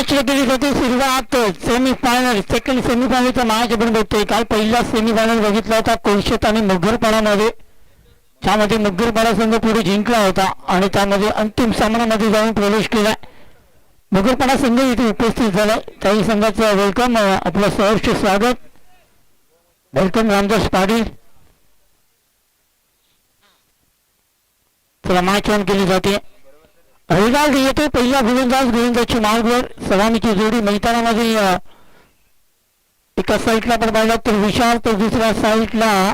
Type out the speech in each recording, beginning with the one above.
Match केली जाते सुरुवात सेमीफायनल सेकंड सेमीफायनलचा मॅच आपण बघतोय. काल पहिला सेमीफायनल बघितला होता कोळशेत आणि मगरपाडामध्ये. त्यामध्ये मगरपाडा संघ पुढे जिंकला होता आणि त्यामध्ये अंतिम सामन्यामध्ये जाऊन प्रवेश केला. मगरपाडा संघ इथे उपस्थित झाला. त्याही संघाचं वेलकम, आपलं सहर्ष स्वागत. वेलकम रामदास पाटील. चला मॅच ऑन केली जाते. रिझल्ट येतो पहिला गोलंदाजी मार्गवर सलामीची जोडी मैदानामध्ये एका साईडला पण पाहिला तर विशाल, तर दुसऱ्या साईडला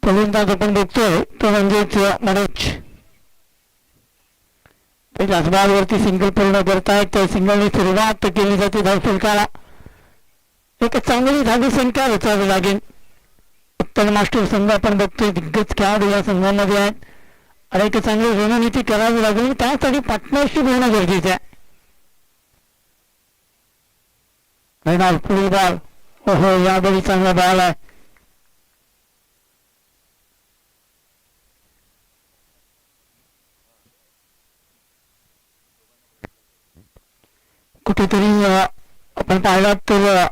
फलंदाज आपण बघतोय तो म्हणजेच मनोज. पहिल्याच बॉलवरती सिंगल पूर्ण करतायत. त्या सिंगलने सुरुवात केली जाते धावफलकाला. एक चांगली धावी संख्या रचावी लागेल. उत्तम मास्टर संघ आपण बघतोय, दिग्गज खेळाडू या संघामध्ये आहेत आणि एक चांगली रणनीती करावी लागेल. त्यासाठी पार्टनरशिप होणं गरजेचं आहे. पुढील बॉल, हो यावेळी चांगला बॉल आहे. कुठेतरी आपण पाहिलात तर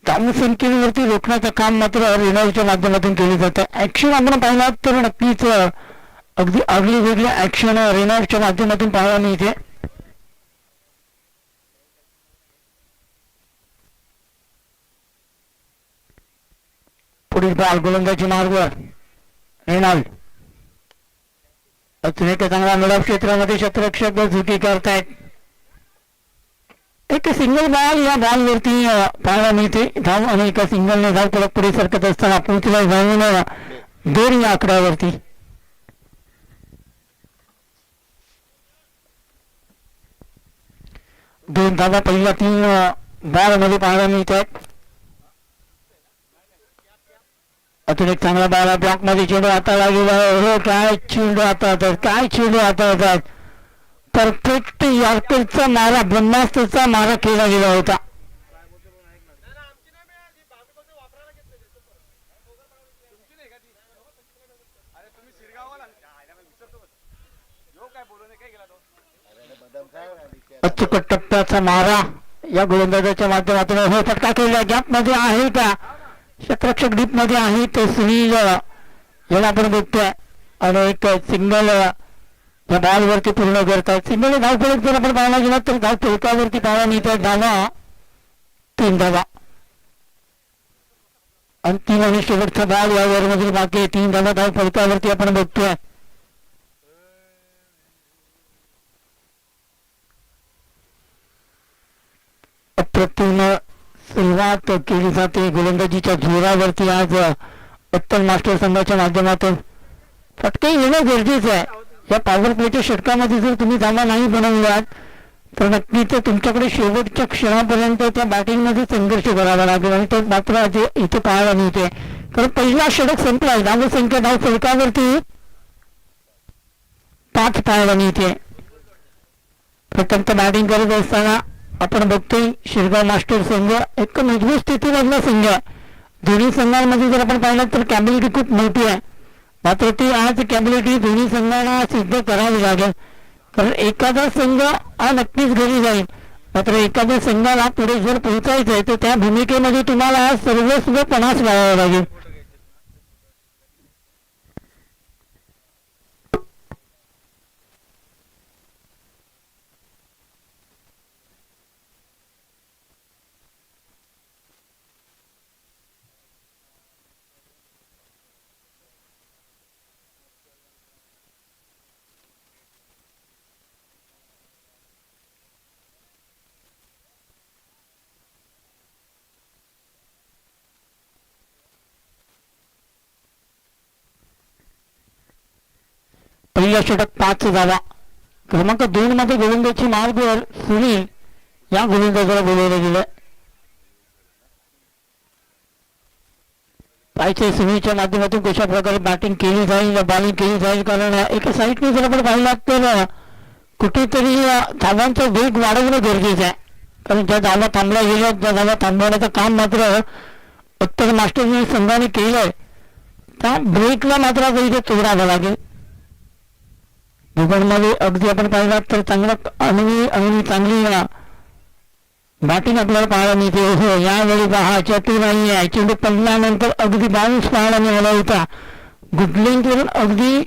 कमी संख्येवरती रोखण्याचं काम मात्र रेनॉल्डच्या माध्यमातून केले जातं. ऍक्शन आपण पाहिलात तर नक्कीच अगदी आगळी वेगळी ऍक्शन रेनॉल्डच्या माध्यमातून पाहायला मिळते. पुढील बॉल गोलंदाजी मार्गवर रेनॉल्ड. अजून एक चांगला मिडॉफ क्षेत्रामध्ये क्षेत्ररक्षक झुकी करतायत. एक सिंगल बॉल या बॉलवरती पाहायला मिळते. धाव आणि एका सिंगलने धाव परत पुढे सरकत असताना पोहोचला जाऊन 2 या आकड्यावरती. दोन धावा पहिल्या 3 बॉल मध्ये पाहायला मिळतात. अजून एक चांगला बॉल ब्लॉक मध्ये चेंडू हाताळला गेला. हो काय चेंडू हाताळतात, काय चेंडू हाताळतात. परफेक्ट यॉर्करचा मारा, ब्रह्मास्त्राचा मारा केला गेला होता. अचूक टप्प्याचा मारा या गोलंदाजाच्या माध्यमातून. हो फटका केला. गॅप मध्ये आहे का, क्षेत्ररक्षक डीप मध्ये आहे तो सुनील याला आपण बघतोय आणि एक सिंगल या बॉलवरती पूर्ण करतात. सिंगल धाव फलक जर आपण पाहायला गेला तर धाव फलकावरती पाहायला मिळतात धावा 3 धावा. अंतिम आणि शेवटचा बॉल या ओव्हरमधील बाकी 3 धावा धाव फलकावरती आपण बघतोय. अप्रतिम सुरुवात केली जाते गोलंदाजीच्या जोरावरती. आज उत्तम मास्टर संघाच्या माध्यमातून फटके येणं गरजेचं आहे. या पॉवर प्लेच्या षटकामध्ये जर तुम्ही धावा नाही बनवल्यात तर नक्कीच तुमच्याकडे शेवटच्या क्षणापर्यंत त्या बॅटिंगमध्ये संघर्ष करावा लागेल आणि तो मात्र इथे पाहायला मिळते. कारण पहिला षटक संपला. धाव संख्या धाव फलकावरती 5 पाहायला मिळते. प्रथम बॅटिंग करत असताना आपण बघतोय शिरगाव मास्टर संघ एक मजबूत स्थितीमधला संघ आहे. दोन्ही संघांमध्ये जर आपण पाहिलं तर कॅपॅबिलिटी खूप मोठी आहे. मात्र ती आज कॅपॅबिलिटी दोन्ही संघांना सिद्ध करावी लागेल. कारण एखादा संघ हा नक्कीच घरी जाईल, मात्र एखाद्या संघाला पुढे जर पोहोचायचं आहे तर त्या भूमिकेमध्ये तुम्हाला सर्वस्व पणास लावावं लागेल. पहिल्या षटक 5 धावा. क्रमांक 2 मध्ये गोलंदाजी मार्गवर सुनील या गोलंदाजाला बोलवलं गेलं. पाहिजे सुनीलच्या माध्यमातून कशा प्रकारे बॅटिंग केली जाईल, बॉलिंग केली जाईल. कारण एका साईडने जर आपण पाहिलं तर कुठेतरी धावांचा वेग वाढवणं गरजेचं आहे. कारण ज्या धावा थांबल्या गेल्या, ज्या धावा थांबवण्याचं काम मात्र उत्तर मास्टर संघाने केलंय, त्या ब्रेकला मात्र इथे तोडावं लागेल. दुबईमध्ये अगदी आपण पाहिलात तर चांगला अणवी चांगली बॅटिंग आपल्याला पाहायला मिळते. हो, यावेळी पहा चतुर नाही आहे, चेंडू पडल्यानंतर अगदी बाउन्स पाहायला मिळाला होता. गुडलिंग करून अगदी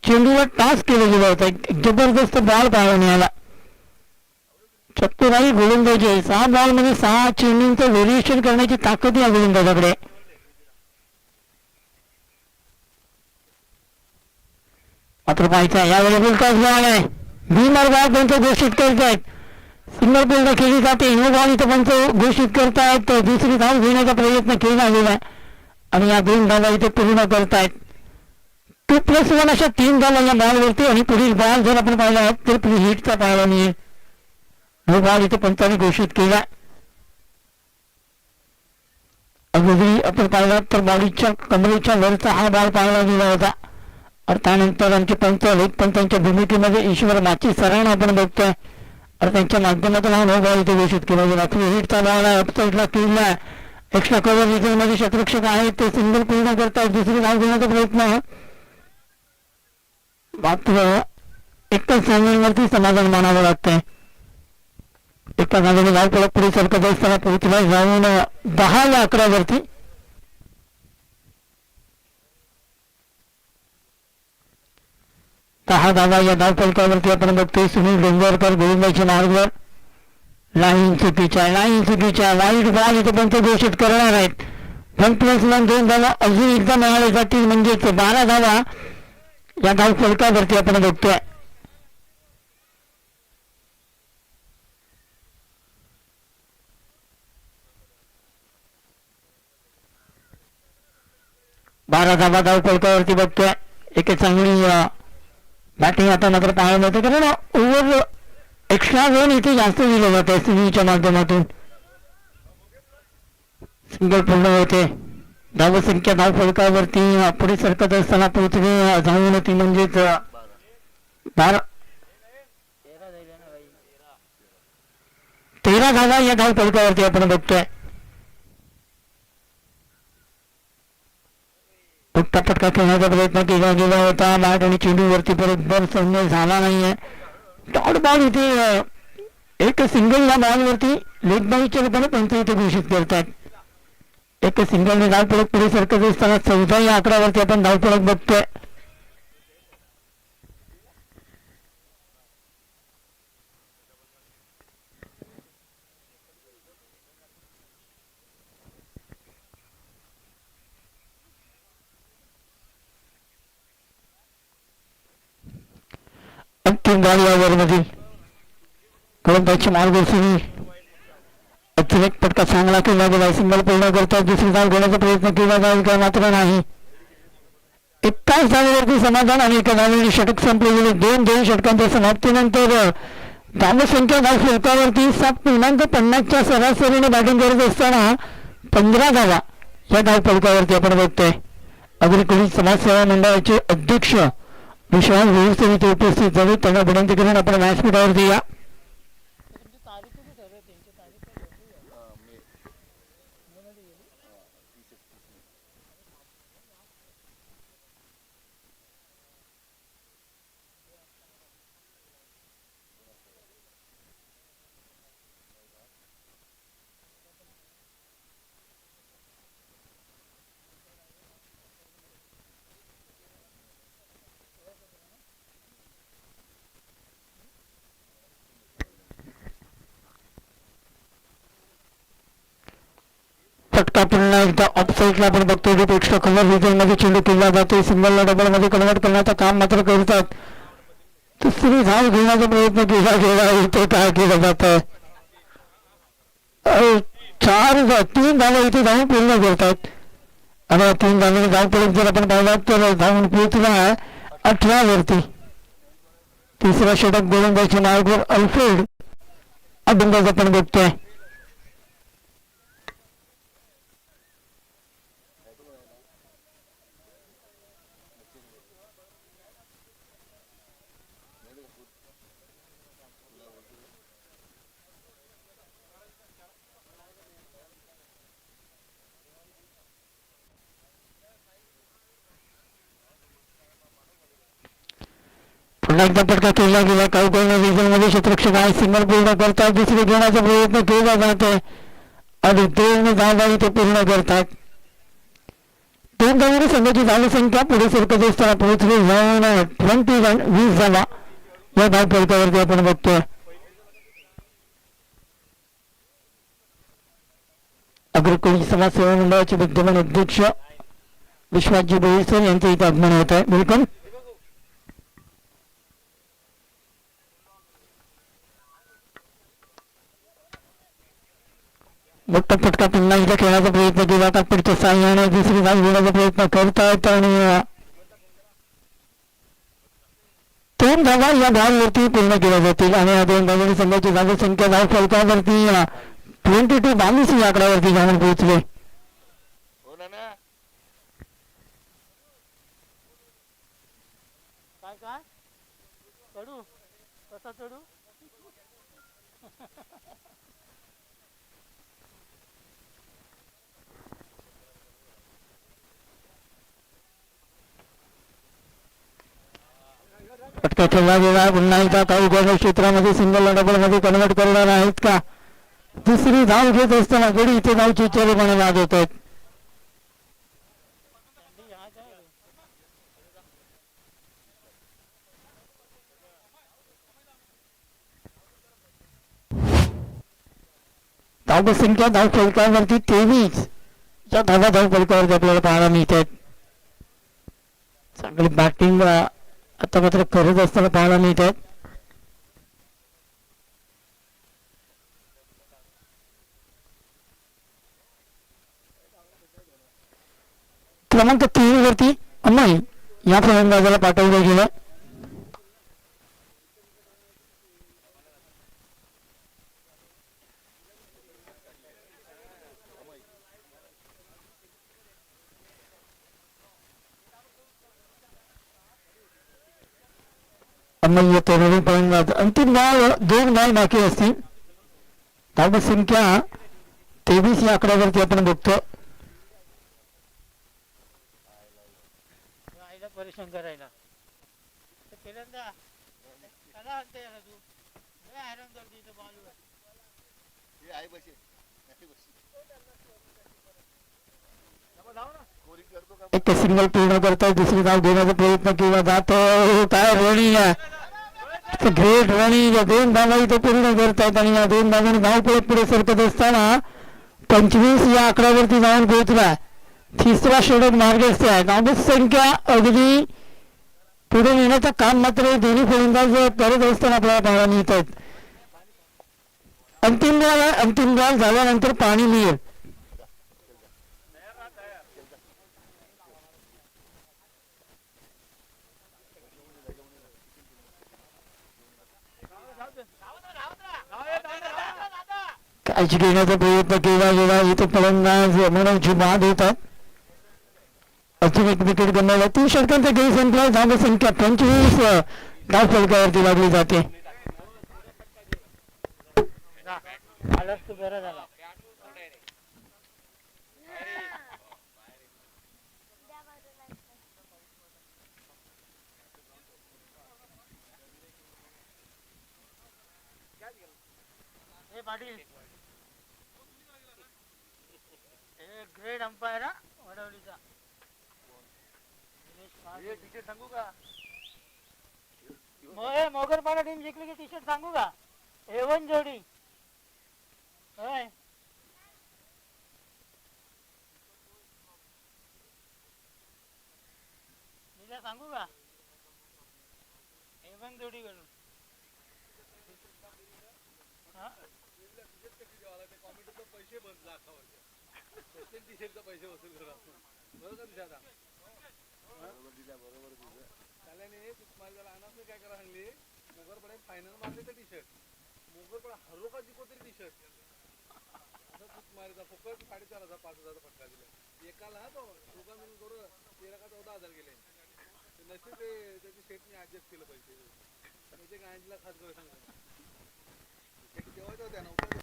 चेंडूवर टाच केलं गेलं होतं. एक जबरदस्त बॉल पाहायला मिळाला. चतुराई गोलंदाजी आहे. 6 बॉलमध्ये 6 चेंडूंचं व्हेरिएशन करण्याची ताकद या गोलंदाजाकडे. मात्र पाहायचा यावेळी बुलटॉस बॉल आहे. भीमर बॉल पंच घोषित करत आहेत. सिंगल बॉल खेळली जाते. नो बॉल इथं पंच घोषित करतायत. दुसरी धाव घेण्याचा प्रयत्न केला गेला आणि या 2 धावा इथे पूर्ण करतायत. 2+1 अशा 3 धावा या बॉलवरती आणि पुढील बॉल जर आपण पाहिला तर पुढे हिटचा पाहायला मिळेल. नो बॉल इथे पंचाने घोषित केला. अगदी आपण पाहिला तर बॉलीच्या कमरेच्या वरचा हा बॉल पाहायला गेला होता. और त्यानंतर आमचे पंच लोकपंचांच्या भूमिकेमध्ये ईश्वर माची सरावण आपण बघतोय और त्यांच्या माध्यमातून हा नो बॉल इथे घोषित केला गेला. हिटचा बॉल आहे. अपसाईडला किल्ला एक्स्ट्रा कव्हर रिझल्टमध्ये क्षेत्ररक्षक आहेत ते सिंगल पूर्ण करतात. दुसरी धाव घेण्याचा प्रयत्न मात्र एकच धावांवरती समाधान मानावं लागतंय. एका धावेने धाव पळत पुढे सरकत असताना पोहोचला जाऊन 10-11 वरती. दहा धावा या धावफलकावरती आपण बघतोय. सुनील डोंगरकर गोलंदाजीच्या मार्गावर. लाईन चुकीच्या वाईट बॉल इथे पंच घोषित करणार आहेत. 1+1 2 धावा अजून एकदा मिळाल्या जातील म्हणजेच 12 धावा या धावफलकावरती आपण बघतोय. धावा धावफलकावरती बघतोय. एक चांगली बॅटिंग आता मात्र पाहायला मिळते कारण ओव्हर एक्स्ट्रा रन इथे जास्त दिलं जात आहे. सिंगलच्या माध्यमातून सिंगल पूर्ण होते. धावसंख्या धावफलकावरती पुढे सरकत असताना पोहोचणे धावून होती म्हणजेच 13 धावा या धावफलकावरती आपण बघतोय. फटका खेळण्याचा प्रयत्न केला गेला होता. बॅट आणि चेंडूवरती बरोबर संघ झाला नाहीये. डॉट बॉल इथे एक सिंगल या बॉलवरती लेग बाईच्या रूपाने पंच इथे घोषित करतात. एक सिंगलने धावपळक पुढे सरकत असताना 14 या आकड्यावरती आपण धावपळक बघतोय. अंतिम बॉल या ओव्हरमधील गोलंदाजी मार्गदर्शनी अतिरेक फटका चांगला केला गेला. सिंगल पूर्ण करतात. दुसरी धाव घेण्याचा प्रयत्न केला जाईल का मात्र नाही. एकाच धावेवरती समाधान आणि एका धावेने षटक संपले गेले. 2 षटकांच्या समाप्तीनंतर धावसंख्या धावफलकावरती 7.50च्या सरासरीने बॅटिंग करत असताना 15 धावा या धावफलकावरती आपण बघतोय. अग्रकुल समाजसेवा मंडळाचे अध्यक्ष विश्वास व्यवस्थेने ते उपस्थित झाले. त्यांना विनंती करून आपण व्यासपीठावरती या. फटका पुन्हा एकदा ऑफसाईडला आपण बघतोय. एक्स्ट्रा कव्हर रिझल्टमध्ये चेंडू केला जातो. सिंगलला डबलमध्ये कन्वर्ट करण्याचं काम मात्र करतात. दुसरी धाव घेण्याचा प्रयत्न केला गेला. इथे काय केलं जात आहे. 3 धावा इथे धावून पूर्ण करतात आणि 3 धावांनी धावपळक जर आपण पाहिला तर धावून पोहोचला आहे 18 वरती. तिसरा षटक गोलंदाजी मार्गवर अल्फ्रेड गोलंदाज आपण बघतोय. पुन्हा एकदा फटका केला गेला. काही करून रिझल्टमध्ये क्षेत्ररक्षक आहे सिंगल पूर्ण करतात. दुसरी घेण्याचा प्रयत्न केला जातोय आणि 2 धावा ते पूर्ण करतात. 2 धावांनी संघाची धावसंख्या पुढे सरकत असताना पोहोचली जाऊन 20 धावा या धाव फलकावरती आपण बघतोय. अग्रकुळी समाज सेवा मंडळाचे विद्यमान अध्यक्ष विश्वासजी बोईसर यांचं इथं आगमन होत आहे. वेलकम. मोठा फटका पुन्हा एकदा खेळण्याचा प्रयत्न केला. तात्पुरत्या साह्याने दुसरी धाव घेण्याचा प्रयत्न करतायत आणि 3 धावा या धाववरती पूर्ण केल्या जातील आणि या 2 धावांनी संघाची धावसंख्या धाव फलकावरती 22 या आकड्यावरती जाऊन पोहोचले. फटका ठेवला गेला. पुन्हा एकदा काही गोल क्षेत्रामध्ये सिंगल डबल मध्ये कन्वर्ट करणार आहेत का. दुसरी धाव घेत असताना गडी इथे धावची चेहरेपणे लागत आहेत. धावसंख्या धाव फलकावरती 23 या धावा धाव फलकावरती आपल्याला पाहायला मिळत आहेत. चांगली बॅटिंग आता मात्र करत असताना पाहायला मिळत आहेत. क्रमांक 3 वरती अमय या फलंदाजाला पाठवलं गेलं. अमय येतो नवीन फलंदाज. अंतिम धाव 2 धाव बाकी असतील. धावसंख्या 23 या आकड्यावरती आपण बघतो. परिश्रम करायला एक सिंगल पूर्ण करतात. दुसरी धाव घेण्याचा प्रयत्न केला जातो. काय रनिंग ग्रेट रनिंग. 2 धावा इथे पूर्ण करतायत आणि या 2 धावांनी धाव पुढे सरकत असताना 25 या आकड्यावरती जाऊन पोहोचला. 3रा षटक मार्गस्थ आहे. धावसंख्या अगदी पुढे नेण्याचं काम मात्र दोन्ही फलंदाज करत असताना आपल्याला पाहायला मिळत आहेत. अंतिम बॉल झाल्यानंतर पाणी मिळेल. काळजी घेण्याचा प्रयत्न केला गेला. इथे फलंदाज मनोज बाद होतात. अजून एक विकेट गमावला. 3 षटकांचा खेळ संपला. धावसंख्या 25 धाव फलकावरती लागली जाते. ग्रेड अंपायर वडवलीचा टी-शर्ट सांगू का. मोगरपाडा टीम जिंकली की टी-शर्ट सांगू का. A1 जोडी होय. सांगू का. A1 जोडी करून पैसे बंद टी-शर्टचा पैसे वसूल करा. बरोबर दादा. बरोबर त्याने तुम्हाला अनाथ काय करा सांगली. मोगरपडा फायनल मारले तर टी-शर्ट. मोगरपडा हरो का जिंको तरी टी-शर्ट मारायचा. फुकट 4,500 5,000 फटका दिला एकाला. तो दोघा मिळून करून 13 का 14,000 गेले. नशीब त्याची शेटने ऍडजस्ट केलं पाहिजे. त्याचे गांजीला खास करून सांगतो जेवायचं होत्या नव्हतं.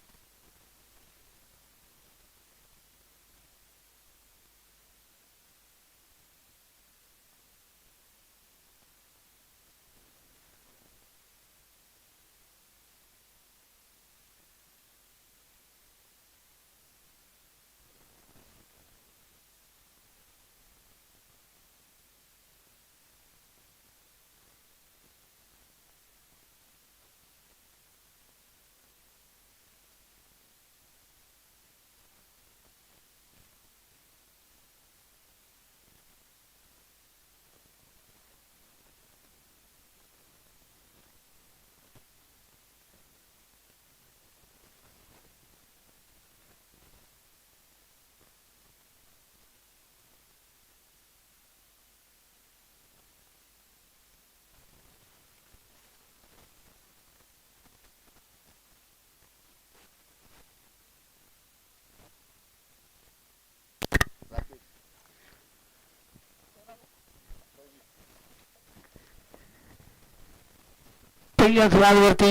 पहिल्याच बॉलवरती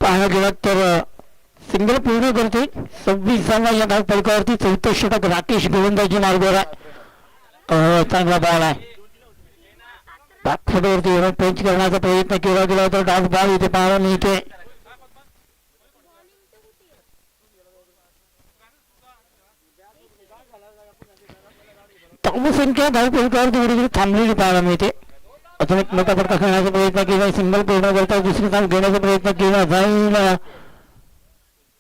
पाहायला गेलं तर सिंगल पूर्ण करते. 26 या धाव फलकावरती 34 षटक राकेश गोलंदाजी मार्गावर आहे. चांगला बॉल आहे. बॅकफुटवरती येऊन पंच करण्याचा प्रयत्न केला गेला तर डाव बॉल इथे पाहायला मिळते. संख्या धाव फलकावरती कुठेतरी थांबलेली पाहायला मिळते. अजून एक मोठा फटका खेळण्याचा प्रयत्न केला. सिंगल पूर्ण करता दुसरी धाव घेण्याचा प्रयत्न केला जाईल.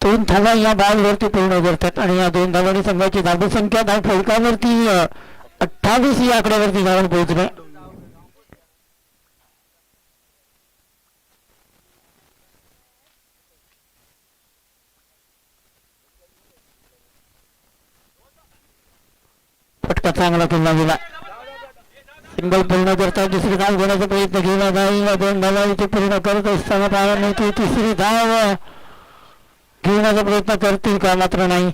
2 धावा या बॉलवरती पूर्ण करतात आणि या 2 धावांनी संघाची धावसंख्या धाव फलकावरती 28 या आकड्यावरती जाऊन पोहोचले. फटका चांगला केला गेला. सिंगल पूर्ण करता दुसरी धाव घेण्याचा प्रयत्न केला जाईल. 2 धावा इथे पूर्ण करत असताना पाहायला मिळते. तिसरी धाव घेण्याचा प्रयत्न करतील का मात्र नाही.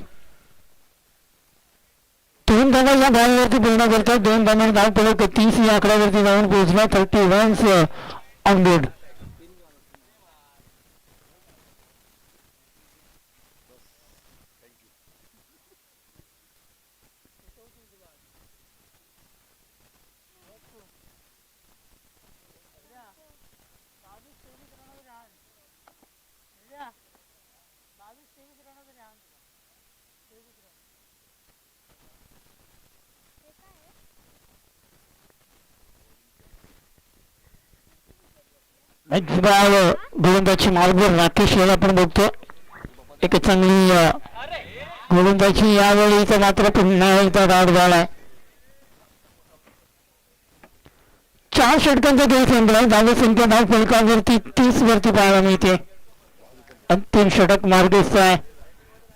3 धावा या बॉलवरती पूर्ण करतात. 2 धावांनी धाव फलक 30 या आकड्यावरती जाऊन पोहोचला. 30 रन्स ऑन बोर्ड. गोलंदाजी मार्गवर राकेश याला आपण बघतो. एक चांगली गोलंदाजी यावेळी मात्र पुन्हा एकदा डाव झाला आहे. 4 षटकांचा खेळ संपला. धावसंख्या धाव फलकावरती 30 वरती पाहायला मिळते. अंतिम षटक मार्गस्थ आहे.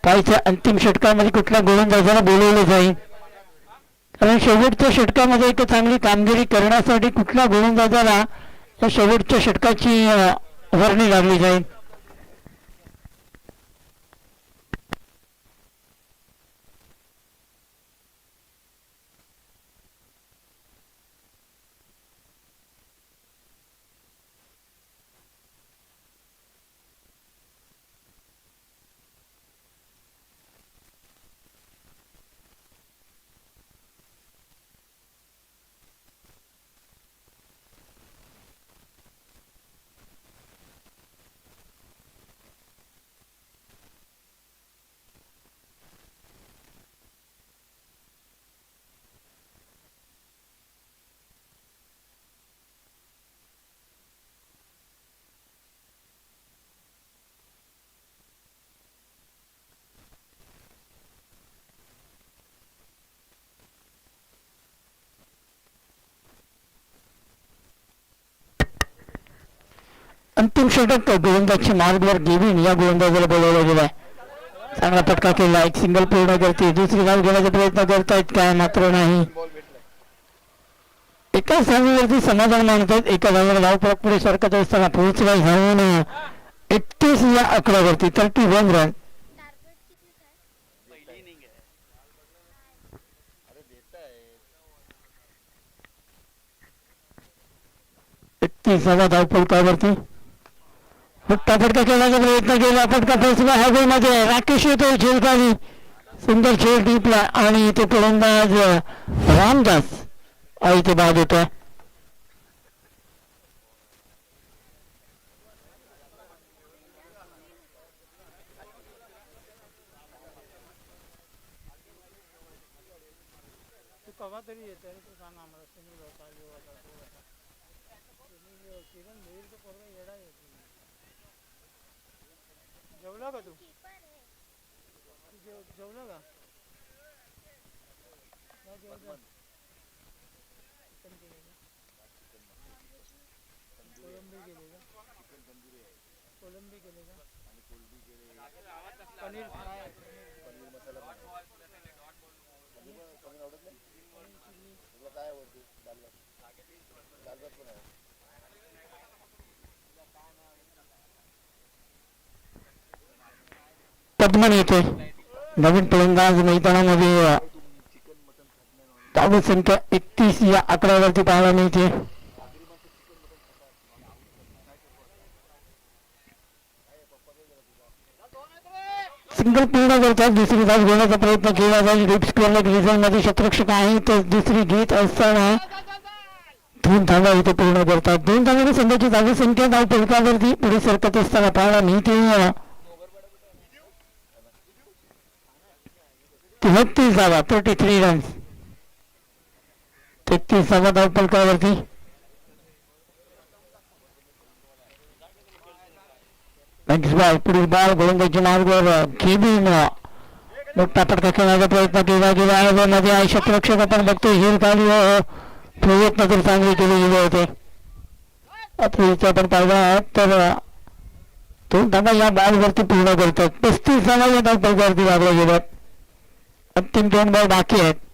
पाहायच्या अंतिम षटकामध्ये कुठल्या गोलंदाजाला बोलवलं जाईल, कारण शेवटच्या षटकामध्ये एक चांगली कामगिरी करण्यासाठी कुठल्या गोलंदाजाला या शेवटच्या षटकाची वर्णी लागली जाईल. अंतिम षटक गोलंदाजच्या मार्गवर गेविन या गोलंदाजाला बोलवलं गेलं आहे. चांगला फटका केला. एक सिंगल पूर्ण करते. दुसरी धाव घेण्याचा प्रयत्न करतायत काय मात्र नाही. एका धावेवरती समाधान मानतात. एका धावेवर धाव पुढे सरकत असताना पोहोचला जाऊन 31 या आकड्यावरती 31 रन. धाव फलकावरती फटका खेळण्याचा प्रयत्न केला. फटका पोहोचला हवेमध्ये. राकेश येतो झेलखाली. सुंदर झेल टिपला आणि ते फलंदाज रामदास इथे बाद होतोय. कवा तरी येते तू सांग आम्हाला. किरण भेल तर पोरगा येडा येतो. जेवला का तू? जेवला का? कोलंबी केले का? कोलंबी केले का? पनीर फ्राय. पनीर मसाला काय आवडते? दाल भात पण आहे. पद्मन येते. नवीन फलंदाज मैदानामध्ये. धाव संख्या 31 या आकड्यावरती पाहायला मिळते. सिंगल पूर्ण करतात. दुसरी धाव घेण्याचा प्रयत्न केला जाईल. डीप स्क्वेअर रिझल्ट मध्ये शतरक्षक आहे तर दुसरी घेत असताना 2 धावा इथे पूर्ण करतात. 2 धावांनी संघाची धावी संख्या धाव फलकावरती पुढे सरकत असताना पाहायला मिळते. 33 धावा 33 रन्स. 33 धावा धाव फलकावरती. पुढील बाल गोलंदाजी मार्गावर केबिन मोठा फटका खेळण्याचा प्रयत्न केला गेला आहे. मध्ये आहे शतरक्षक आपण बघतो हिर खाली प्रयत्न तर चांगले केले गेले होते. आपण पाहिला तर 2 धावा या बॉलवरती पूर्ण करतात. 35 धावा या धाव फलकावरती लागल्या गेल्यात. अंतिम 2 बॉल बाकी आहेत.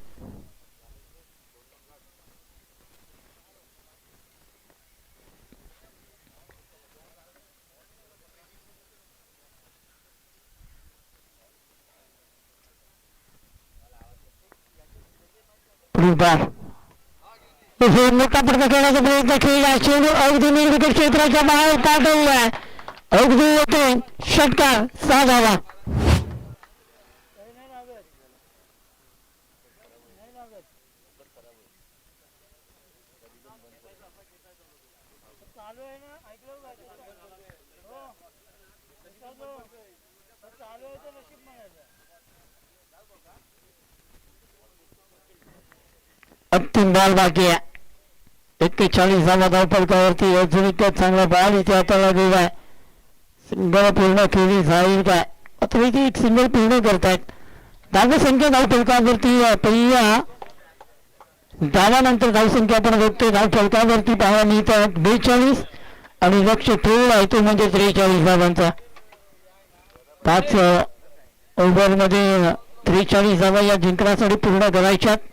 मोठा फटका खेळण्याचा प्रयत्न केला. चेंडू अगदी निर्विकेट क्षेत्राच्या बाहेर पाठवलाय. अगदी येते षटकार 6 धावा. अंतिम बॉल बाकी आहे. 41 धावा धाव फलकावरती. अजून इतका चांगला बॉल इथे हाताला गेलाय. सिंगल पूर्ण केली जाईल काय. आता इथे एक सिंगल पूर्ण करतायत. धाव संख्या धाव फलकावरती पहिल्या धावानंतर धाव संख्या आपण बघतोय. धाव फलकावरती पाहायला मिळतात 42 आणि लक्ष ठेवला आहे तो म्हणजे 43 धावांचा. 5 ओव्हरमध्ये 43 धावा या जिंकण्यासाठी पूर्ण करायच्यात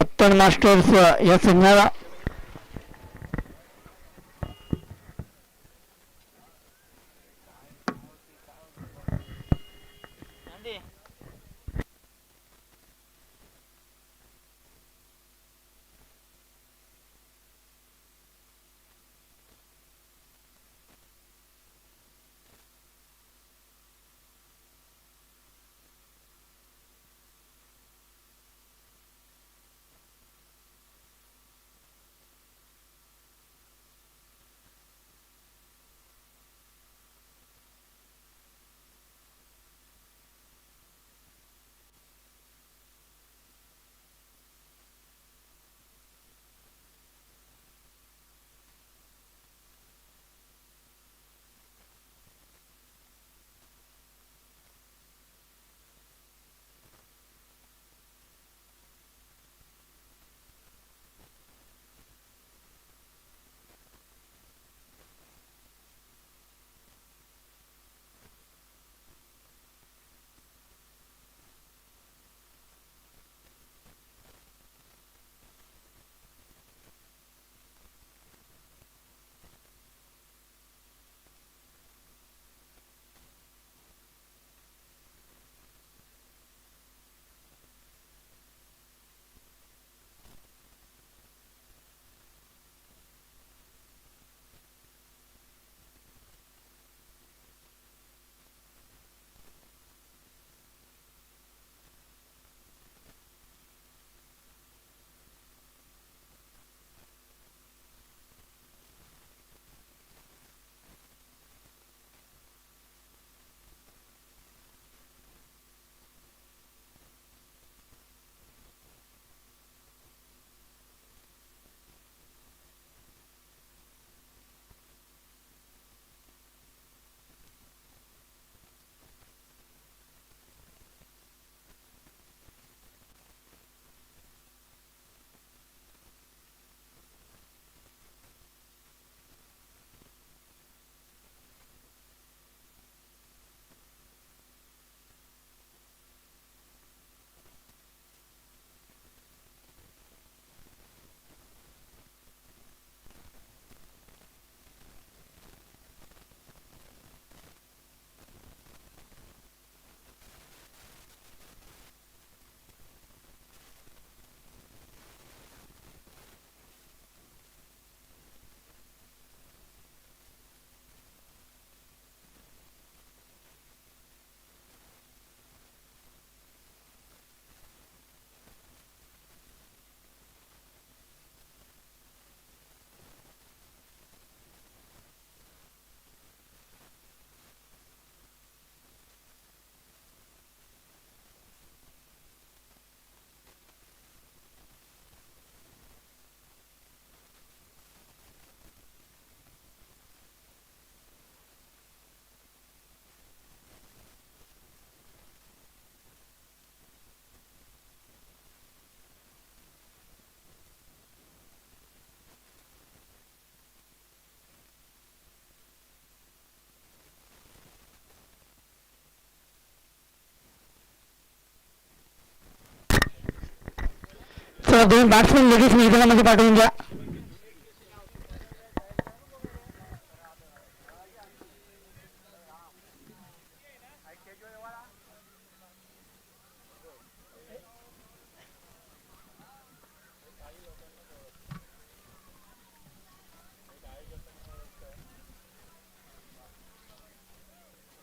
उत्तर मास्टर्स या संघाला. तर 2 बॅट्समन लगेच मैदानामध्ये पाठवून द्या.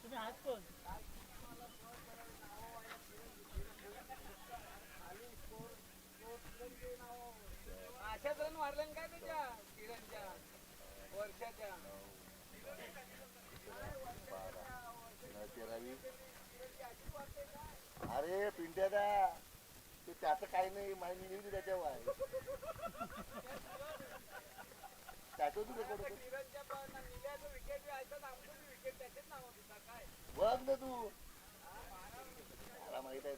तुम्ही आहात कोण? अशाच रन मारले काय त्याच्या किरणच्या वर्षाच्या अरे पिंट्या दा ते त्याचं काही नाही माहिती लिहिली त्याच्यावर त्याचं तू रेकॉर्ड किरणच्या पण निघायचं विकेट ऐकत आमचं विकेट त्याचेच नाव होता काय बघ ना तू मला माहित आहे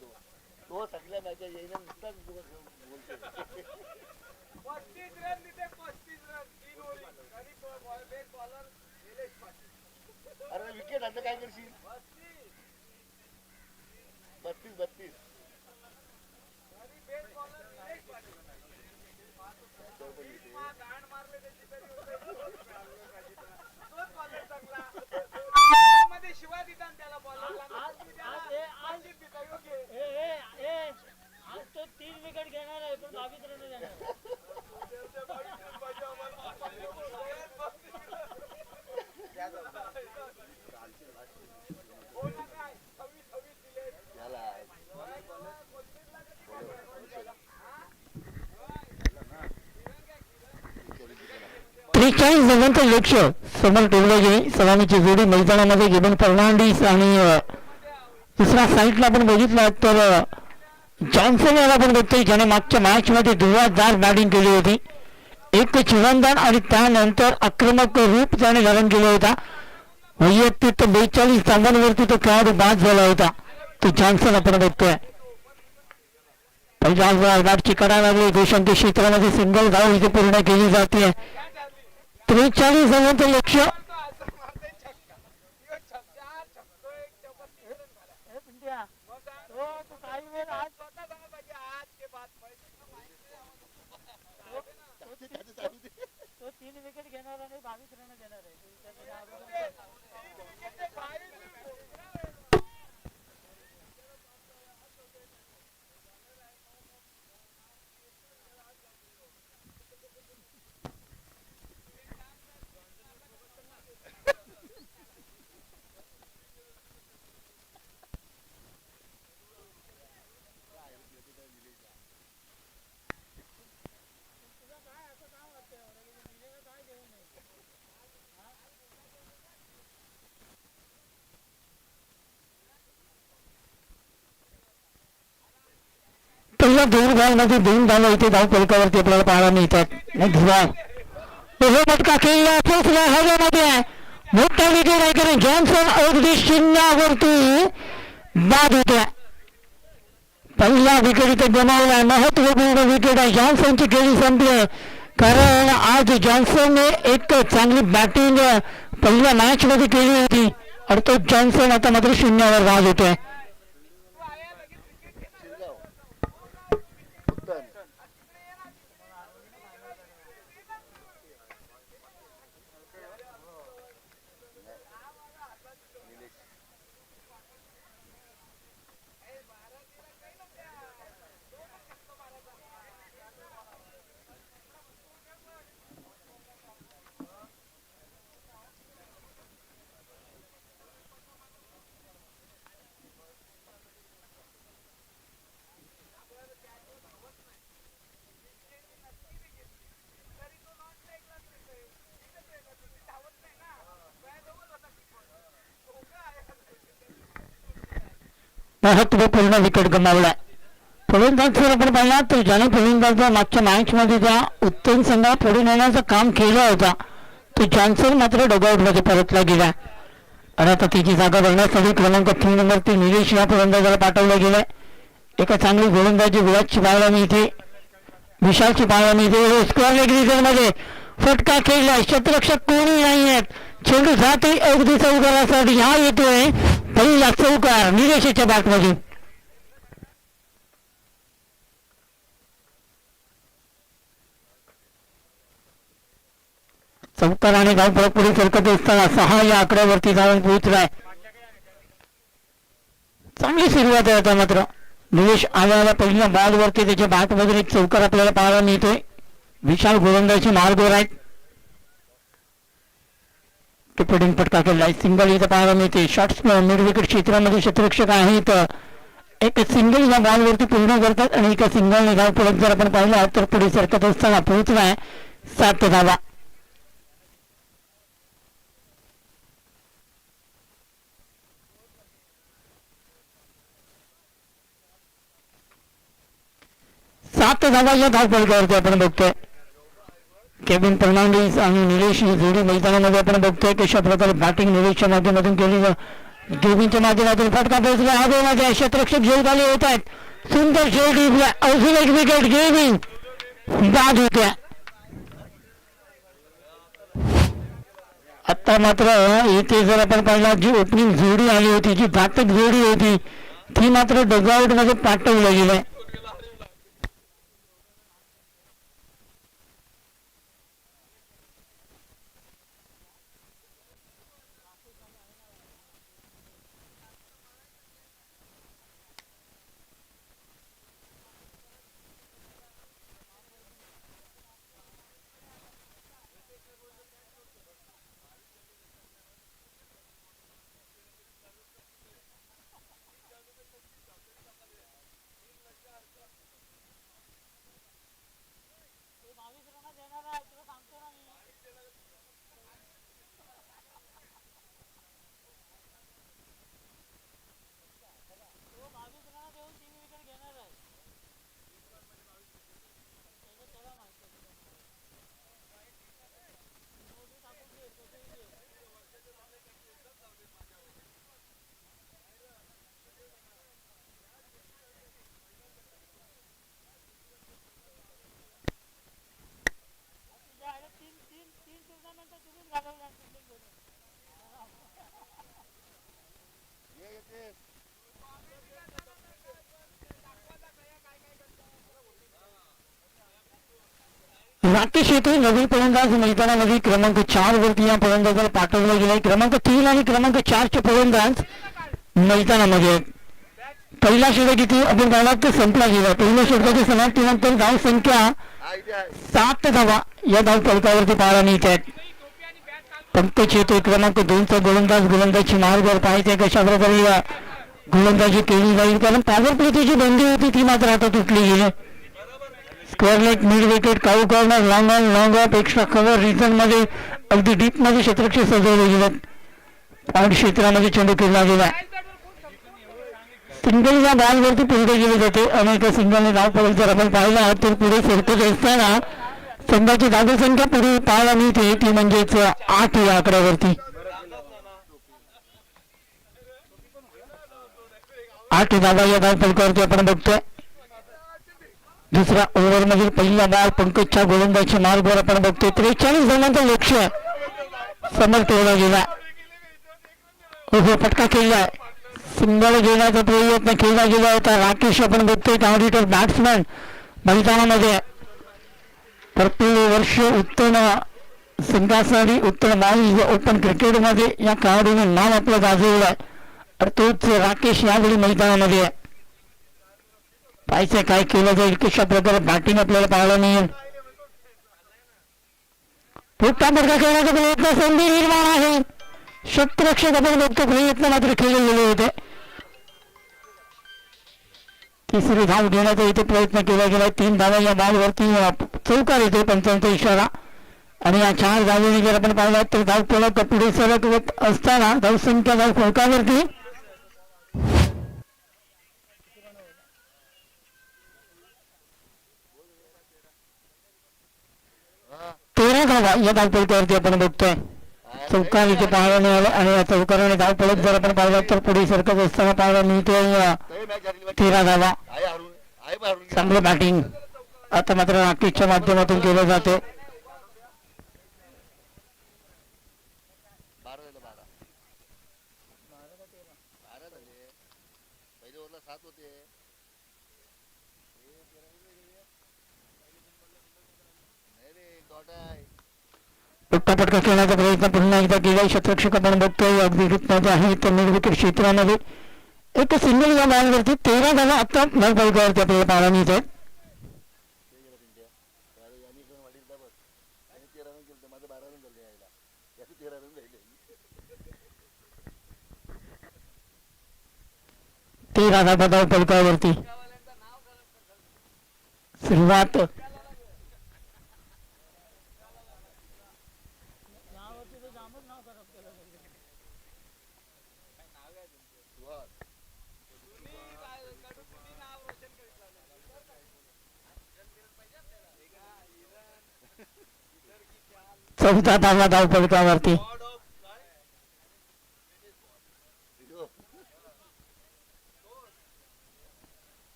तो सगळ्या मॅचेस येईन नुसताच बोलतो 35 रन तिथे 35 रन 3 ओव्हर आणि बेस्ट बॉलर निलेश पाटील. अरे विकेट आता काय करशील 32 आणि बेस्ट बॉलर निलेश पाटील. गाण मारले त्याची तरी तोच बॉलर चांगला मध्ये शिवाय दिला त्याला बॉलरला आज तो 3 विकेट घेणार आहे पण 22 रन देणार. जणांचं लक्ष समोर ठेवलं गेले. सलामीची जोडी मैदानामध्ये गेबन फर्नांडिस आणि दुसऱ्या साईडला आपण बघितलं तर जॉन्सन याला पण बघतोय ज्याने मागच्या मॅचमध्ये धुवाधार बॅटिंग केली होती. एक चिवंदन आणि त्यानंतर आक्रमक रूप त्याने धारण केला होता. वैयक्तिक 42 धावांवरती तो खेळाडू बाद झाला होता. तो जॉन्सन आपण बघतोय. पहिल्या बॅटची करा लागली देशांच्या क्षेत्रामध्ये सिंगल धाव इथे पूर्ण केली जाते. 43 धावांचं लक्ष तो 3 विकेट घेणार आणि 22 रन देणार आहे. पहिल्या 2 बॉलमध्ये 2 धावा इथे धाव फलकावरती आपल्याला पाहायला मिळतात. मोठा खेळला पोचला हवेमध्ये आहे. मोठा विकेट आहे कारण जॉन्सन अगदी शून्यावरती बाद होत्या. पहिला विकेट इथे गमावला. महत्वपूर्ण विकेट आहे. जॉन्सनची खेळी संपली कारण आज जॉन्सनने एक चांगली बॅटिंग पहिल्या मॅच मध्ये केली होती आणि तो जॉन्सन आता मात्र शून्यावर बाद होतोय. महत्वपूर्ण विकेट गमावला. फलंदाज जर आपण पाहिला तर ज्याने फलंदाजला मागच्या मॅच मध्ये त्या उत्तम संघा पुढे नेण्याचं काम केलं होता तो जॉन्सन मात्र डगआउट मध्ये परतला गेला आणि आता तिची जागा भरण्यासाठी क्रमांक 3 नंबरती निलेश या फलंदाजाला पाठवलं गेलंय. एका चांगली गोलंदाजी विराटची पाहायला मिळते. विशालची पाहायला मिळते. स्क्वेअर लेग रिझन मध्ये फटका खेळलाय. क्षेत्ररक्षक कोणी नाही आहेत. चेंडू जातोय अगदी चौकारासाठी. हा येतोय पहिला चौकार निलेशच्या बॅटमध्ये. चौकार आणि धावफलक पुढे सरकत असताना 6 या आकड्यावरती धावून पोहोचलाय. चांगली सुरुवात आहे आता मात्र. निलेश आल्याला पहिल्या बॉलवरती त्याच्या बॅटमधून एक चौकार आपल्याला पाहायला मिळतोय. विशाल गोलंदाजी मार्गवर आहेत. किपडिंग फटका केलाय. सिंगल इथं पाहायला मिळते. शॉट्स मिड विकेट क्षेत्रामध्ये क्षेत्ररक्षक आहेत. एक सिंगल या बॉलवरती पूर्ण करतात आणि एका सिंगलने धावफलक जर आपण पाहिला तर पुढे सरकत असताना पोहोचलाय 7 धावा. सात धावा या धावफलकावरती आपण बघतोय. केविन फर्नांडिस आणि निलेश ही जोडी मैदानामध्ये आपण बघतोय कशा प्रकारे बॅटिंग निलेशच्या माध्यमातून केली. केविनच्या माध्यमातून फटका पोहोचला. आगोमध्ये क्षेत्ररक्षक झेलखाली होत आहेत. सुंदर शेवटी अजून एक विकेट गेली. बाद होत्या. आता मात्र इथे जर आपण पाहिला जी ओपनिंग जोडी आली होती, जी घातक जोडी होती, ती मात्र डगआउट मध्ये पाठवलं गेलंय. राकेश येथे नवीन फलंदाज मैदानामध्ये क्रमांक 4 वरती या फलंदाजाला पाठवलं गेलंय. क्रमांक 3 आणि क्रमांक 4 चे फलंदाज मैदानामध्ये. पहिला षटक इथे आपण पाहिला तर संपला गेला. पहिल्या षटकाच्या समाप्तीनंतर धाव संख्या 7 धावा या धाव फलकावरती पाहायला मिळत आहेत. पंकज येथे क्रमांक 2 चा गोलंदाजी मार्गावर पाहायचे कशा प्रकारे गोलंदाजी केली जाईल, कारण पॉवर प्लेची जी बंदी होती ती मात्र आता तुटली गेली. Square leg, mid wicket, cow corner, long on, long of, extra cover reason मध्ये अगदी डीप मध्ये क्षेत्ररक्षक सजवले गेले. पॉईंट क्षेत्रामध्ये चेंडू केला गेला. सिंगल या बॉलवरती पुढे गेले जाते आणि एका सिंगलने धाव फलक जर आपण पाहिला तर पुढे सरकत असताना संघाची धावसंख्या पुढे पाहायला मिळते ती म्हणजेच 8 या आकड्यावरती. 8 धावा या धाव फलकावरती आपण बघतोय. दुसऱ्या ओव्हर मधील पहिला बॉल पंकजच्या गोलंदाजी मार्गावर आपण बघतोय. 43 धावांचं लक्ष समोर ठेवला गेला. फटका केलाय. सिंगल घेण्याचा प्रयत्न केला गेला होता. राकेश आपण बघतोय ऑडिटर बॅट्समॅन मैदानामध्ये भरपूर वर्ष उत्तम संघासाठी उत्तम बॉल ओपन क्रिकेटमध्ये या खेळाडूने नाव आपलं गाजवलंय. तर तोच राकेश यावेळी मैदानामध्ये आहे. पाहिजे काय केलं जाईल, कशा प्रकारे बॅटिंग आपल्याला पाहायला मिळेल. मोठा फटका खेळण्याचा प्रयत्न, संधी निर्माण आहे. क्षेत्ररक्षक आपण बघतो प्रयत्न मात्र केले गेले होते. तिसरी धाव घेण्याचा इथे प्रयत्न केला गेला. 3 धावा या बॉलवरती चौकार येते, पंचांचा इशारा. आणि या 4 धावेने जर आपण पाहिला तर धाव फलक पुढे सरकवत असताना धावसंख्या धाव फलकावरती 13 धावा या धाव फलकावरती आपण बघतोय. चौकार इथे पाहायला मिळालं आणि या चौकाराने धाव फलक जर आपण पाहिला तर पुढे सरकत असताना पाहायला मिळतोय 13 धावा. चांगलं बॅटिंग आता मात्र राकेशच्या माध्यमातून केलं जाते. पटका खेळण्याचा प्रयत्न पुन्हा एकदा केला. शतरक्षक आपण बघतोय अगदी हिटमध्ये आहे तर मिड विकेट क्षेत्रामध्ये एक सिंगल या बॉलवरती 13 धावा आता धावपलकावरती आपल्याला पाहायला मिळत आहेत. माझं 12 रन झाले यायला, याचे 13 रन झाले. 13 धावा धावपलकावरती सुरुवात. यावरती तर जामच नाव खराब केलं पाहिजे. चौथा धावा धावपलकावरती.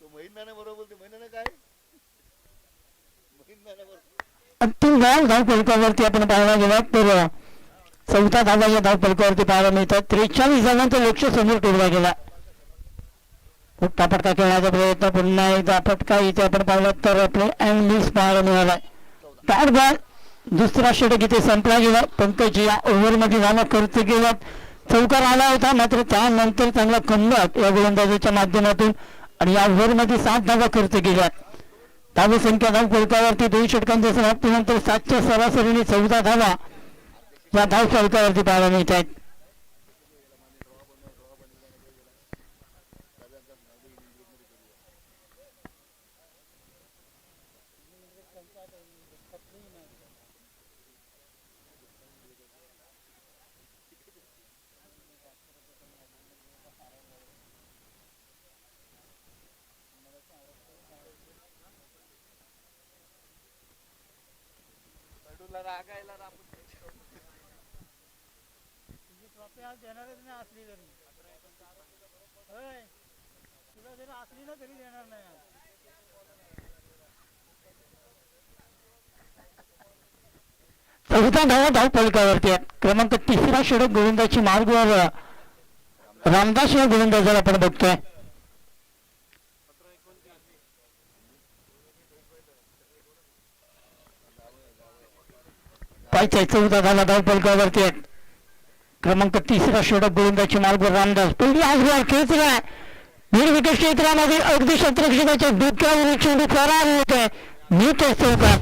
तो महिंदाने बरोबर बोलते, महिन्याने काय महिंदाने बरोबर. अंतिम बॉल धावपलकावरती आपण पाहायला गेला तर चौथा धावा या धावपलकावरती पाहायला मिळतात. 43 धावांचं लक्ष समोर ठेवला गेला. फटका फटका खेळण्याचा प्रयत्न पुन्हा एकदा फटका इथे आपण पाहिलं तर आपले मिस पाहायला मिळालाय. बॅट बॉल दुसरा षटक इथे संपला गेला. पंकज या ओव्हरमध्ये धावा खर्च केला. चौकार आला होता मात्र त्यानंतर चांगला कमबॅक या गोलंदाजीच्या माध्यमातून आणि या ओव्हरमध्ये 7 धावा खर्च केल्या. धाव संख्या धावपलकावरती 2 षटकांच्या समाप्तीनंतर 7च्या सरासरीने 14 धावा या धावपलकावरती पाहायला मिळत आहेत. रागायला तुझी ट्रॉफी आज देणारच नाही असली तरी. होय, तुला जरी असली ना तरी देणार नाही आज. चौथा धावा धावपलकावरती आहेत. क्रमांक 3 षटक गोलंदाजी मार्गवर रामदास या गोलंदाजाला आपण बघतोय. पाहिजे 14 धावा धावपलकावरती आहेत. क्रमांक 3 षटक गोलंदाजी मार्गवर रामदास पहिली आजवर खेचलाय. मिड विकेट क्षेत्रामध्ये अगदी शतरक्षकाच्या डोक्यावर चेंडू फरार होतोय. नीट चौकार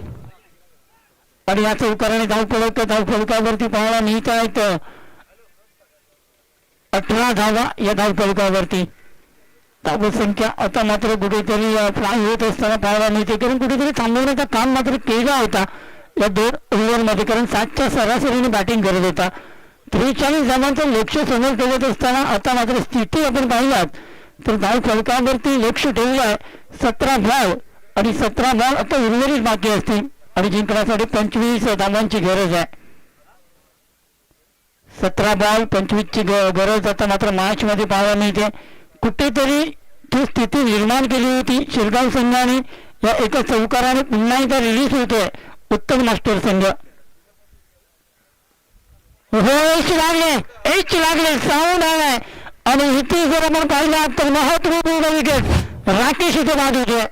आणि या चौकाराने धावपलकावरती पाहायला मिळत आहेत 18 धावा या धावपलकावरती. धावसंख्या आता मात्र कुठेतरी फ्लाय होत असताना पाहायला मिळते कारण कुठेतरी थांबवण्याचं काम मात्र केला होता या 2 ओव्हरमध्ये कारण 7च्या सरासरीने बॅटिंग करत होता. 43 धावांचं लक्ष समोर ठेवत असताना आता मात्र स्थिती आपण पाहिलात तर धावपलकावरती लक्ष ठेवलं आहे. 17 बॉल आणि 17 बॉल आता उर्वरित बाकी असतील आणि जिंकण्यासाठी 25 धावांची गरज आहे. 17 बॉल 25 ची गरज आता मात्र मॅच मध्ये पाहायला मिळते. कुठेतरी ती स्थिती निर्माण केली होती शिरगाव संघाने. या एका चौकाराने पुन्हा एकदा रिलीज होतोय उत्तम मास्टर संघ. लागले साऊंड आलाय आणि इथे जर आपण पाहिलं तर महत्वपूर्ण विकेट राकेश इथे बाद होतोय.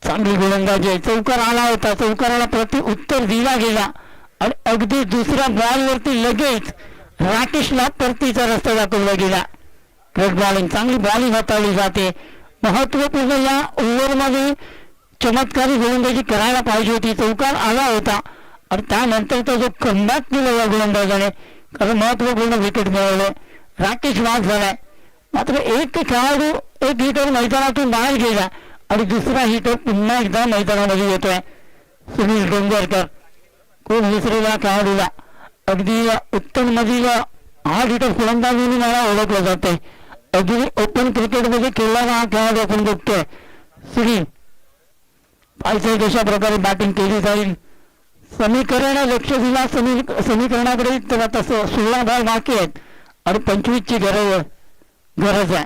चांगली गोलंदाजी आहे. चौकार आला होता, चौकाराला प्रति उत्तर दिला गेला आणि अगदी दुसऱ्या बॉलवरती लगेच राकेशला परतीचा रस्ता दाखवला गेला. ग्रेट बॉलिंग, चांगली बॉलिंग हाताळली जाते. महत्वपूर्ण या ओव्हरमध्ये चमत्कारी गोलंदाजी करायला पाहिजे होती. चौकार आला होता आणि त्यानंतर तो जो कमबॅक केला या गोलंदाजाने कारण महत्वपूर्ण विकेट मिळवले. राकेश बाद झालाय मात्र एक खेळाडू एक हिटर मैदानातून बाहेर गेला आणि दुसरा हिटर पुन्हा एकदा मैदानामध्ये येतोय. सुनील डोंगरकर कोण विसरेला खेळाडूला अगदी उत्तम मधील 8 हिटर फलंदाजीने मला ओळखलं जाते. अगदी ओपन क्रिकेटमध्ये खेळणारा हा खेळाडू आपण बघतोय सुनील. पाहिजे कशा प्रकारे बॅटिंग केली जाईल. समीकरण लक्ष दिला समीकरणाकडे तर आता 16 बॉल बाकी आहेत आणि 25 ची गरज आहे.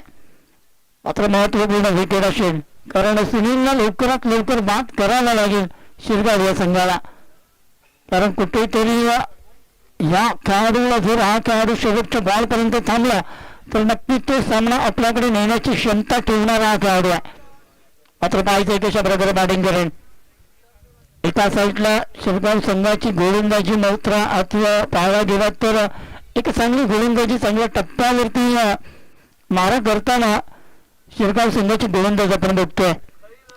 मात्र महत्वपूर्ण विकेट असेल कारण सुनीलला लवकरात लवकर बाद करायला लागेल शिरगाव या संघाला कारण कुठेतरी या खेळाडूला जर हा खेळाडू शेवटच्या बॉलपर्यंत थांबला तर नक्की तो सामना आपल्याकडे नेण्याची क्षमता ठेवणारा हा खेळाडू आहे. मात्र पाहायचं कशा प्रकारे बॅटिंग करेल. एका साईडला शिरगाव संघाची गोलंदाजी मात्र अथवा पाहायला गेला तर एक चांगली गोलंदाजी चांगल्या टप्प्यावरती मारा करताना शिरगाव संघाची गोलंदाज आपण बघतोय.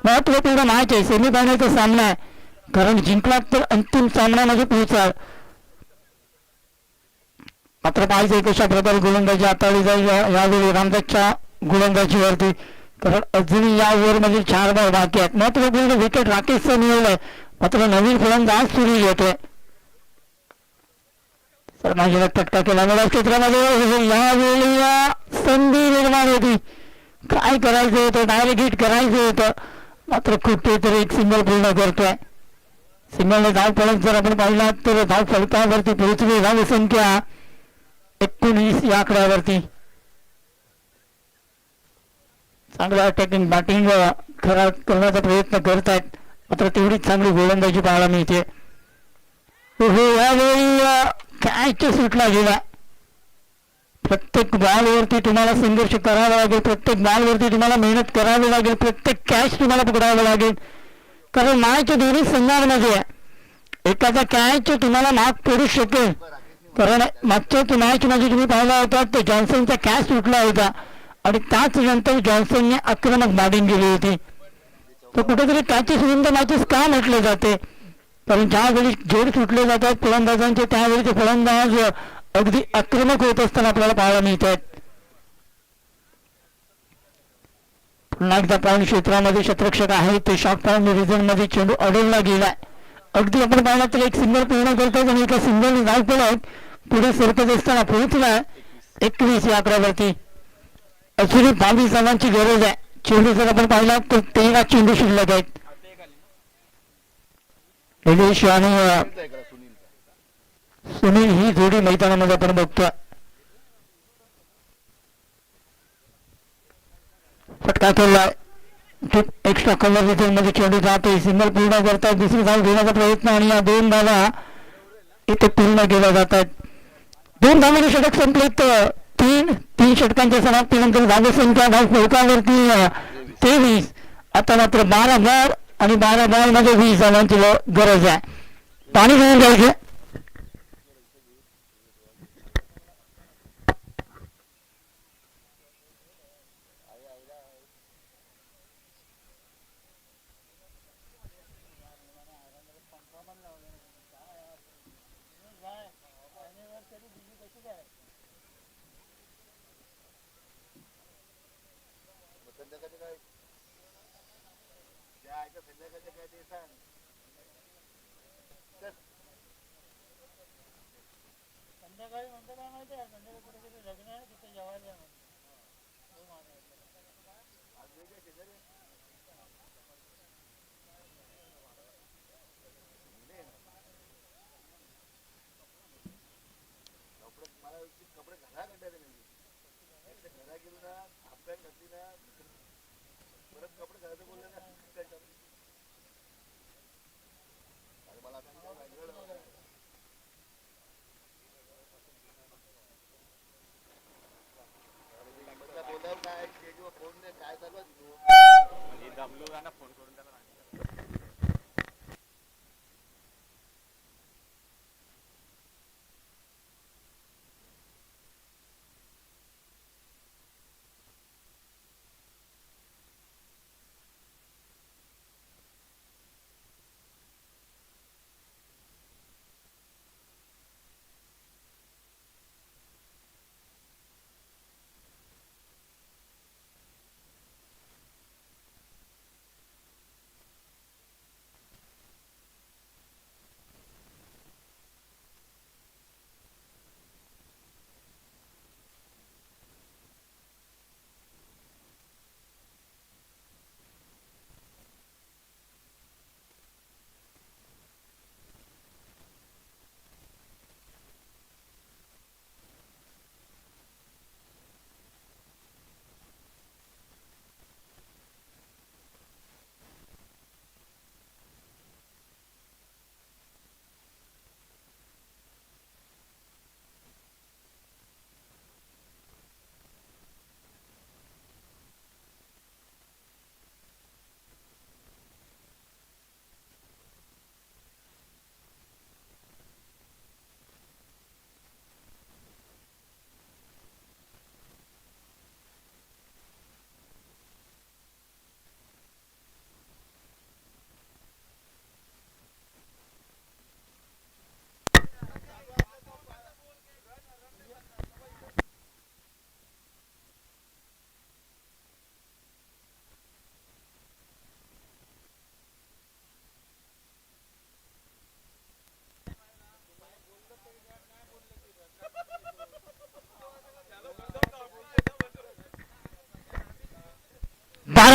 महत्वपूर्ण मॅच आहे, सेमीफायनलचा सामना आहे, कारण जिंकला तर अंतिम सामन्यामध्ये पोहोचाल. मात्र पाहिजे कशा प्रकारे गोलंदाजी हाताळली जाईल यावेळी रामदासच्या गोलंदाजीवरती, कारण अजूनही या ओव्हरमध्ये 4 बॉल बाकी आहेत. महत्वपूर्ण विकेट राकेशचं मिळवलंय, मात्र नवीन फलंदाज सुरू येतोय. सरमाजीला फटका केला मला क्षेत्रामध्ये यावेळी संधी निर्माण होती. काय करायचं होतं, डायरेक्ट हिट करायचं होतं, मात्र कुठेतरी एक सिंगल पूर्ण करतोय. सिंगलने धाव फलक जर आपण पाहिला तर धाव फलकावरती पोहोचली धाव संख्या 19 या आकड्यावरती. चांगलं अटॅकिंग बॅटिंग करण्याचा प्रयत्न करतायत, मात्र तेवढीच चांगली गोलंदाजी पाहायला मिळते. यावेळी कॅच सुटला गेला. प्रत्येक बॉलवरती तुम्हाला संघर्ष करावा लागेल, प्रत्येक बॉलवरती तुम्हाला मेहनत करावी लागेल, प्रत्येक कॅच तुम्हाला पकडावं लागेल, कारण मॅच दोन्ही संघांमध्ये एखादा कॅच तुम्हाला माग पडू शकेल. कारण मागच्या मॅच मध्ये तुम्ही पाहिला होता तर जॉन्सनचा कॅच सुटला होता आणि त्याच नंतर जॉन्सनने आक्रमक बॅटिंग केली होती. तर कुठेतरी कॅचेस विन द मॅचेस का म्हटले जाते, कारण ज्यावेळी जोड सुटले जातात फलंदाजांचे त्यावेळी ते फलंदाज अगदी आक्रमक होत असताना आपल्याला पाहायला मिळत आहेत. पुन्हा एकदा पॉईंट क्षेत्रामध्ये शतरक्षक आहे ते शॉर्ट पॉईंट रिझन मध्ये चेंडू अडवला गेलाय. अगदी आपण पाहिला तर एक सिंगल पूर्ण करतात आणि एका सिंगल धाव फलक पुढे सरकत असताना पोहोचलाय 21 या आकड्यावरती. अजूनही 22 रनांची गरज आहे. चेंडू जर आपण पाहिला तर 13 चेंडू शिल्लक आहेत. निलेश आणि सुनील ही जोडी मैदानामध्ये आपण बघतोय. फटका केलाय, एक्स्ट्रा कलर रिझन मध्ये चेंडू जाते. सिंगल पूर्ण करतात, दुसरी धाव घेण्याचा प्रयत्न आणि या 2 धावा इथे पूर्ण केल्या जातात. 2 धावांचे षटक संपलेत. 3 षटकांच्या समाप्तीनंतर धावसंख्या धाव फलकावरती 23. आता मात्र 12 बॉल आणि 12 बॉल मध्ये 20 धावांची गरज आहे. पाणी घेऊन जायचे. संध्याकाळी म्हणतो काय माहिती आहे, संध्याकाळी कुठेतरी लग्न आहे तिथे जेवायला या म्हणून. कपडे घरा कंटाळले घरा गेलो ना हाफ पॅन्ट घातली ना परत कपडे घालायचं बोलले ना मला बोलाव काय फोन काय चालू आहे दमलो ना फोन करून त्याला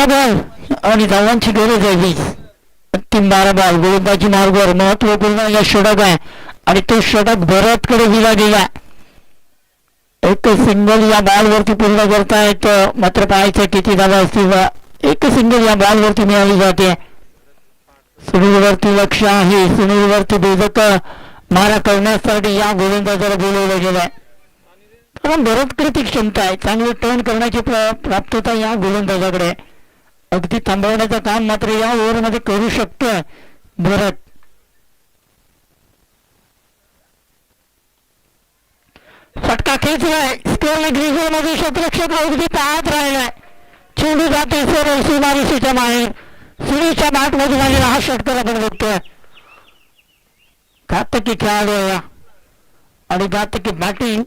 बॉल आणि धावांची गरज आहे 20. अंतिम 12 बॉल गोलंदाजी मार्गावर महत्वपूर्ण या षटक आहे आणि तो षटक भरतकडे दिला गेला. एक सिंगल या बॉलवरती पूर्ण करतायत मात्र पाहायचं किती धावा असतील. एक सिंगल या बॉलवरती मिळाली जाते. सुनीलवरती लक्ष आहे. सुनीलवरती भेदक मारा करण्यासाठी या गोलंदाजाला बोलवलं गेलंय. कारण भरतकडे ती क्षमता आहे. चांगले टर्न करण्याची प्राप्तता या गोलंदाजाकडे. अगदी थांबवण्याचं काम मात्र या ओव्हरमध्ये करू शकतोय भरत. फटका खेचलाय. स्क्वेअरला ग्रीजर मध्ये क्षेत्ररक्षक अगदी पाहत राहिलाय. चेंडू जाते सरळ सीमारेषेच्या बाहेर. सुनीलच्या बॅट मध्ये झालेला हा षटकार आपण बघतोय. घातकी खेळाडू आहे आणि घातकी बॅटिंग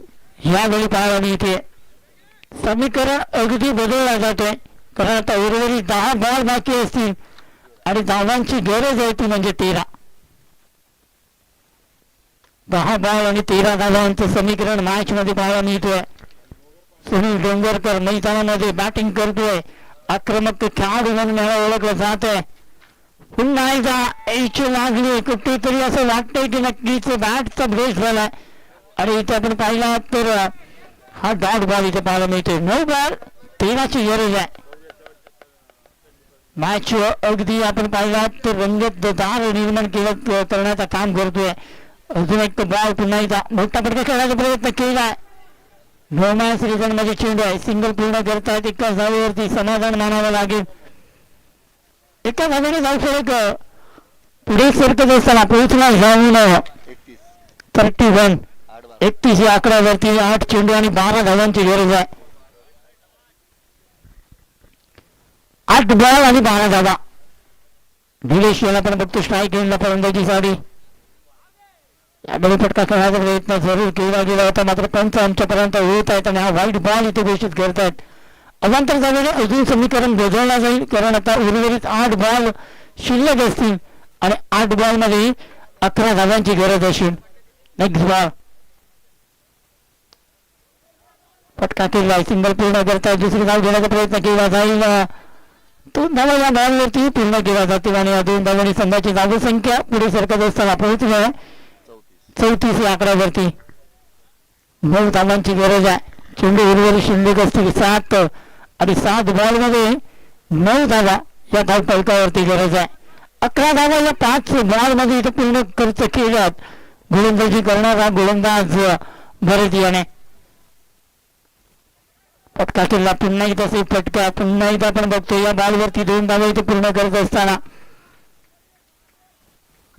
यावेळी पाहायला मिळते. समीकरण अगदी बदलला जातोय कारण आता उर्वरित 10 बॉल बाकी असतील आणि धावांची गरज आहे ती म्हणजे 13. 10 बॉल आणि 13 धावांचं समीकरण मॅच मध्ये पाहायला मिळतोय. सुनील डोंगरकर मैदानामध्ये बॅटिंग करतोय. आक्रमक खेळाडू म्हणून याला ओळखलं जात आहे. पुन्हा एकदा याची लागली कुठेतरी असं वाटतंय की नक्कीच बॅटचा ब्रेक झालाय आणि इथे आपण पाहिला तर हा डॉट बॉल इथे पाहायला मिळतोय. 9 बॉल 13ची गरज आहे. मॅच अगदी आपण पाहिला तर रंगतदार निर्माण करण्याचं काम करतोय. अजून एक बॉल पुन्हा एकदा मोठा फटका खेळण्याचा प्रयत्न केलाय. नो मॅच रिझन मध्ये चेंडू आहे. सिंगल पूर्ण करतायत. एका धावेवरती समाधान मानावं लागेल. एका धावेने जाऊ शकत पुढे सरकत असताना पोहोचला जाऊन 31 या आकड्यावरती 8 चेंडू आणि 12 धावांची गरज आहे. 8 बॉल आणि 12 धावा. भिलेश याला पण बघतो स्ट्राईक घेऊन फलंदाजीसाठी. यावेळी फटका खेळण्याचा प्रयत्न जरूर केला गेला होता मात्र पंच आमच्यापर्यंत होत आहेत आणि हा व्हाईट बॉल इथे घोषित करतायत. अवांतर झालेले अजून समीकरण बदलला जाईल कारण आता उर्वरित 8 बॉल शिल्लक असतील आणि 8 बॉल मध्ये 11 धावांची गरज असेल. नेक्स्ट बॉल फटका केला. सिंगल पूर्ण करतायत. दुसरी धाव घेण्याचा प्रयत्न केला जाईल. 2 धावा या बॉलवरती पूर्ण केला जातील आणि या 2 धावांनी संघाची धावसंख्या पुढे सरकत असताना पोहोचली 34 या आकड्यावरती. 9 धावांची गरज आहे. चेंडू उर्वरित शिल्लक असतील 7 आणि 7 बॉल मध्ये 9 धावा या धाव फलकावरती गरज आहे. 11 धावा या 5 बॉल मध्ये इथे पूर्ण खर्च केल्यात गोलंदाजी करणारा गोलंदाज भरत याने. फटका केला. पुन्हा एकदा फटका. पुन्हा एकदा आपण बघतो या बॉलवरती 2 धावा इथे पूर्ण करत असताना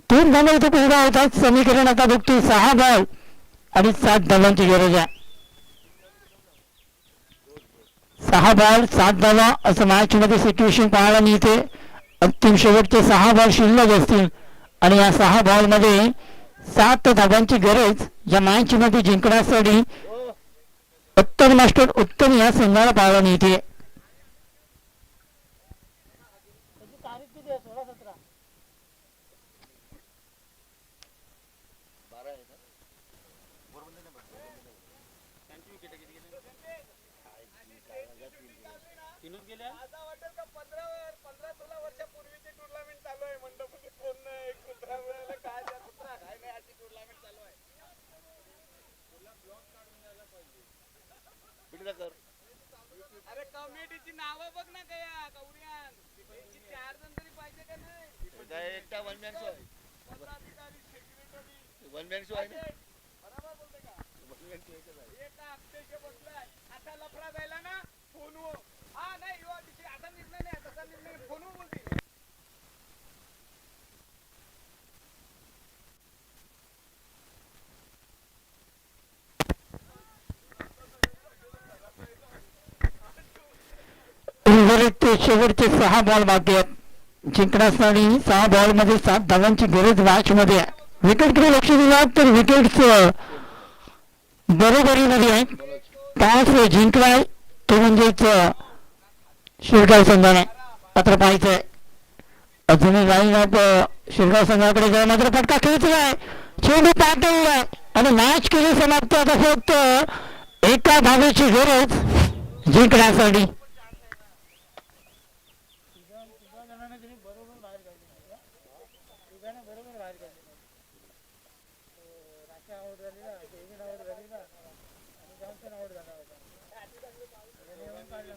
3 धावा इथे पूर्ण होतात. समीकरण आता बघतो 6 बॉल आणि 7 धावांची गरज आहे. 6 बॉल 7 धावा असं मॅच मध्ये सिच्युएशन पाहायला मिळते. अंतिम शेवटचे 6 बॉल शिल्लक असतील आणि या 6 बॉल मध्ये 7 धावांची गरज या मॅच मध्ये जिंकण्यासाठी उत्तम मास्टर उत्तम या संघाला पाहायला मिळते. तारीख किती आहे? 16-17. तीनच गेल्या. असं वाटेल का 15-16 वर्षापूर्वीची टुर्नामेंट चालू आहे. मंडपमध्ये कोण नाही. कुत्रा मिळाला काय त्या कुत्रा काय नाही अशी टुर्नामेंट चालू आहे. तुला ब्लॉक काढून द्यायला पाहिजे. अरे कमिटीची नावं बघ ना काय कवड्यान. 4 जण तरी पाहिजे का नाही. एकटा वन मॅन शो आहे. पदाधिकारी सेक्रेटरी वन मॅन शो आहे ना. बरोबर बोलते का. वन मॅन शो एकच आहे. एका अक्षय बसलाय. असा लफडा जायला ना फोनवर. हा नाही असा निर्णय नाही तसा निर्णय फोनवर बोलते. उर्वरित शेवटचे 6 बॉल बाकी आहेत. जिंकण्यासाठी 6 बॉल मध्ये 7 धावांची गरज मॅच मध्ये आहे. विकेटकडे लक्ष दिलं तर विकेट बरोबरीमध्ये आहेत. टॉस जिंकलाय तो म्हणजेच शिरगाव संघाने. मात्र पाहायचंय अजूनही लाईन अप शिरगाव संघाकडे जाऊन मात्र फटका खेळतोय. चेंडू पाठवलाय आणि मॅच केली समाप्त. आता फक्त एका धावेची गरज जिंकण्यासाठी. बरोबर बाहेर काढले राशा आउट झालेला डेव्हिड आउट झालेला आणि जॉन्सन आउट झाला होता त्याने येऊन काढलं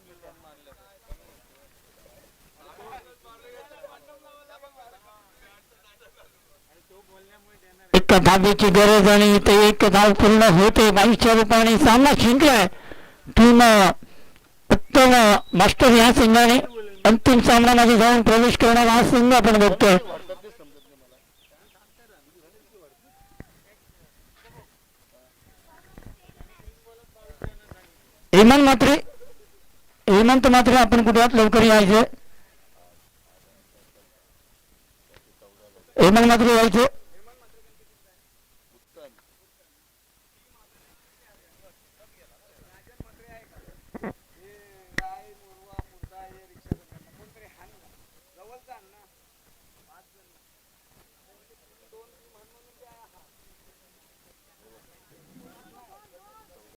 एक धाबेची गरज आणि इथे एक धाव पूर्ण होते 22च्या रूपाने सामना जिंकलाय टीम उत्तम मास्टर या संघाने अंतिम सामन्यामध्ये जाऊन प्रवेश करणारा हा संघ आपण बघतोय. हेमंत मात्रे आपण कुठे लवकर यायचं. हेमंत मात्रे यायचे.